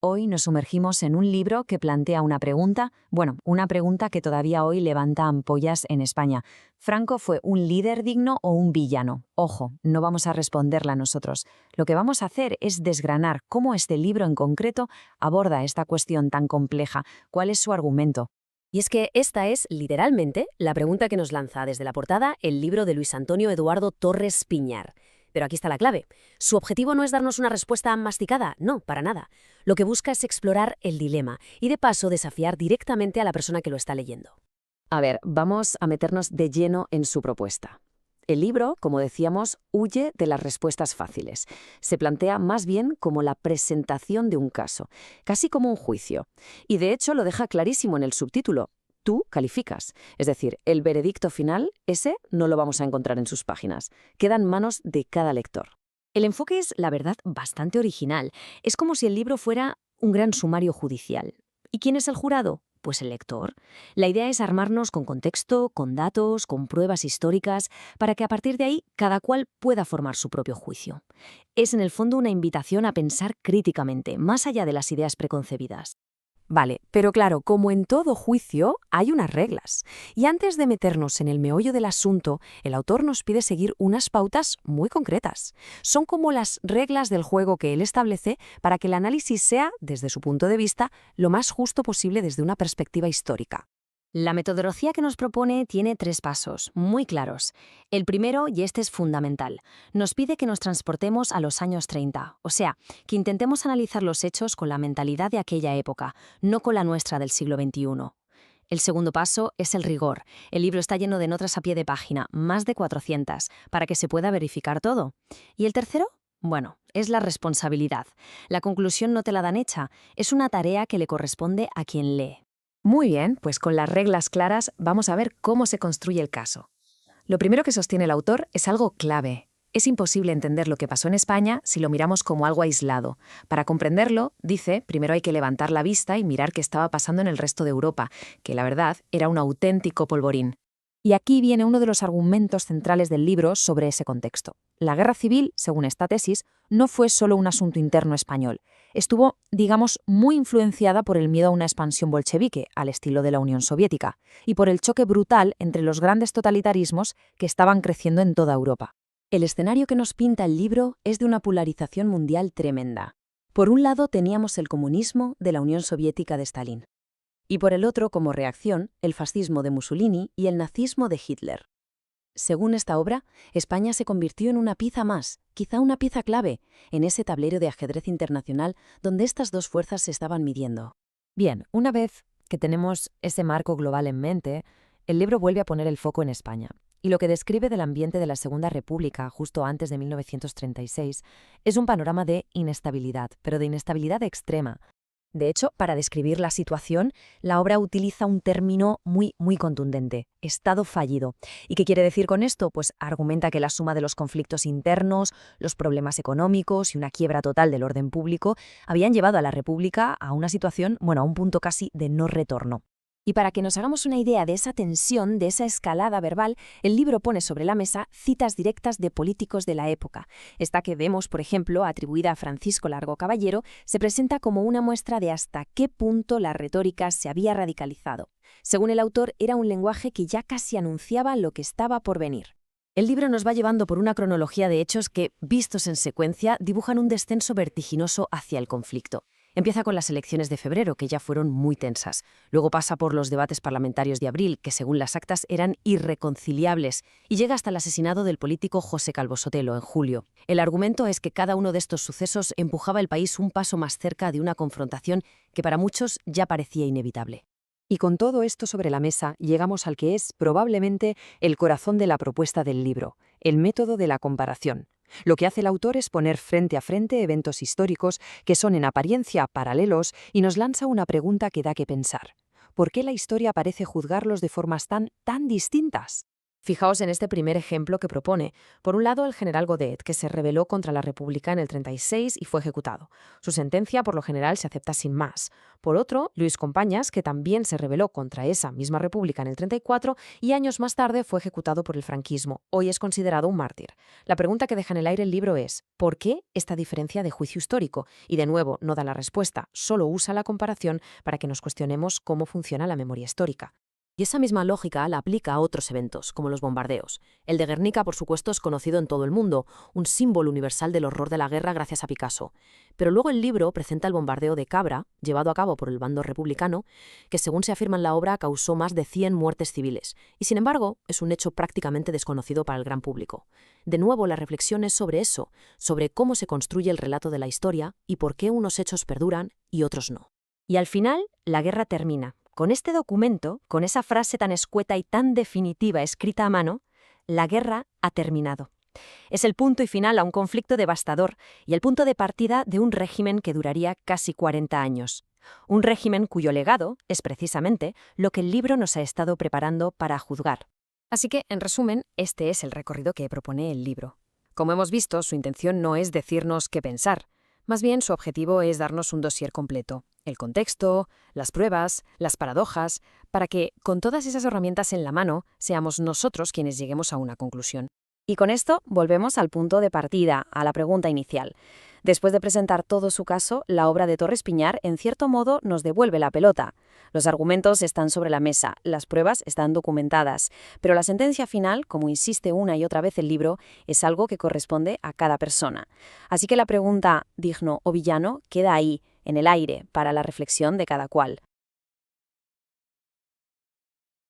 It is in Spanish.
Hoy nos sumergimos en un libro que plantea una pregunta, una pregunta que todavía hoy levanta ampollas en España. ¿Franco fue un líder digno o un villano? Ojo, no vamos a responderla nosotros. Lo que vamos a hacer es desgranar cómo este libro en concreto aborda esta cuestión tan compleja, cuál es su argumento. Y es que esta es, literalmente, la pregunta que nos lanza desde la portada el libro de Luis Antonio Eduardo Torres Piñar. Pero aquí está la clave. Su objetivo no es darnos una respuesta masticada, no, para nada. Lo que busca es explorar el dilema y de paso desafiar directamente a la persona que lo está leyendo. A ver, vamos a meternos de lleno en su propuesta. El libro, como decíamos, huye de las respuestas fáciles. Se plantea más bien como la presentación de un caso, casi como un juicio. Y de hecho lo deja clarísimo en el subtítulo. Tú calificas. Es decir, el veredicto final, ese no lo vamos a encontrar en sus páginas. Queda en manos de cada lector. El enfoque es, la verdad, bastante original. Es como si el libro fuera un gran sumario judicial. ¿Y quién es el jurado? Pues el lector. La idea es armarnos con contexto, con datos, con pruebas históricas, para que a partir de ahí cada cual pueda formar su propio juicio. Es en el fondo una invitación a pensar críticamente, más allá de las ideas preconcebidas. Vale, pero claro, como en todo juicio, hay unas reglas. Y antes de meternos en el meollo del asunto, el autor nos pide seguir unas pautas muy concretas. Son como las reglas del juego que él establece para que el análisis sea, desde su punto de vista, lo más justo posible desde una perspectiva histórica. La metodología que nos propone tiene 3 pasos, muy claros. El primero, y este es fundamental, nos pide que nos transportemos a los años 30, o sea, que intentemos analizar los hechos con la mentalidad de aquella época, no con la nuestra del siglo XXI. El segundo paso es el rigor. El libro está lleno de notas a pie de página, más de 400, para que se pueda verificar todo. ¿Y el tercero? Bueno, es la responsabilidad. La conclusión no te la dan hecha, es una tarea que le corresponde a quien lee. Muy bien, pues con las reglas claras vamos a ver cómo se construye el caso. Lo primero que sostiene el autor es algo clave. Es imposible entender lo que pasó en España si lo miramos como algo aislado. Para comprenderlo, dice, primero hay que levantar la vista y mirar qué estaba pasando en el resto de Europa, que la verdad era un auténtico polvorín. Y aquí viene uno de los argumentos centrales del libro sobre ese contexto. La guerra civil, según esta tesis, no fue solo un asunto interno español. Estuvo, digamos, muy influenciada por el miedo a una expansión bolchevique, al estilo de la Unión Soviética, y por el choque brutal entre los grandes totalitarismos que estaban creciendo en toda Europa. El escenario que nos pinta el libro es de una polarización mundial tremenda. Por un lado teníamos el comunismo de la Unión Soviética de Stalin. Y por el otro, como reacción, el fascismo de Mussolini y el nazismo de Hitler. Según esta obra, España se convirtió en una pieza más, quizá una pieza clave, en ese tablero de ajedrez internacional donde estas dos fuerzas se estaban midiendo. Bien, una vez que tenemos ese marco global en mente, el libro vuelve a poner el foco en España. Y lo que describe del ambiente de la Segunda República, justo antes de 1936, es un panorama de inestabilidad, pero de inestabilidad extrema. De hecho, para describir la situación, la obra utiliza un término muy contundente, estado fallido. ¿Y qué quiere decir con esto? Pues argumenta que la suma de los conflictos internos, los problemas económicos y una quiebra total del orden público habían llevado a la República a una situación, a un punto casi de no retorno. Y para que nos hagamos una idea de esa tensión, de esa escalada verbal, el libro pone sobre la mesa citas directas de políticos de la época. Esta que vemos, por ejemplo, atribuida a Francisco Largo Caballero, se presenta como una muestra de hasta qué punto la retórica se había radicalizado. Según el autor, era un lenguaje que ya casi anunciaba lo que estaba por venir. El libro nos va llevando por una cronología de hechos que, vistos en secuencia, dibujan un descenso vertiginoso hacia el conflicto. Empieza con las elecciones de febrero, que ya fueron muy tensas. Luego pasa por los debates parlamentarios de abril, que según las actas eran irreconciliables, y llega hasta el asesinato del político José Calvo Sotelo en julio. El argumento es que cada uno de estos sucesos empujaba al país un paso más cerca de una confrontación que para muchos ya parecía inevitable. Y con todo esto sobre la mesa, llegamos al que es probablemente el corazón de la propuesta del libro, el método de la comparación. Lo que hace el autor es poner frente a frente eventos históricos que son en apariencia paralelos y nos lanza una pregunta que da que pensar. ¿Por qué la historia parece juzgarlos de formas tan distintas? Fijaos en este primer ejemplo que propone. Por un lado, el general Godet, que se rebeló contra la República en el 36 y fue ejecutado. Su sentencia, por lo general, se acepta sin más. Por otro, Luis Companys, que también se rebeló contra esa misma República en el 34 y años más tarde fue ejecutado por el franquismo. Hoy es considerado un mártir. La pregunta que deja en el aire el libro es, ¿por qué esta diferencia de juicio histórico? Y de nuevo, no da la respuesta, solo usa la comparación para que nos cuestionemos cómo funciona la memoria histórica. Y esa misma lógica la aplica a otros eventos, como los bombardeos. El de Guernica, por supuesto, es conocido en todo el mundo, un símbolo universal del horror de la guerra gracias a Picasso. Pero luego el libro presenta el bombardeo de Cabra, llevado a cabo por el bando republicano, que según se afirma en la obra causó más de 100 muertes civiles, y sin embargo es un hecho prácticamente desconocido para el gran público. De nuevo, la reflexión es sobre eso, sobre cómo se construye el relato de la historia y por qué unos hechos perduran y otros no. Y al final, la guerra termina. Con este documento, con esa frase tan escueta y tan definitiva escrita a mano, la guerra ha terminado. Es el punto y final a un conflicto devastador y el punto de partida de un régimen que duraría casi 40 años. Un régimen cuyo legado es precisamente lo que el libro nos ha estado preparando para juzgar. Así que, en resumen, este es el recorrido que propone el libro. Como hemos visto, su intención no es decirnos qué pensar. Más bien, su objetivo es darnos un dossier completo, el contexto, las pruebas, las paradojas, para que, con todas esas herramientas en la mano, seamos nosotros quienes lleguemos a una conclusión. Y con esto volvemos al punto de partida, a la pregunta inicial. Después de presentar todo su caso, la obra de Torres Piñar, en cierto modo, nos devuelve la pelota. Los argumentos están sobre la mesa, las pruebas están documentadas, pero la sentencia final, como insiste una y otra vez el libro, es algo que corresponde a cada persona. Así que la pregunta, digno o villano, queda ahí, en el aire, para la reflexión de cada cual.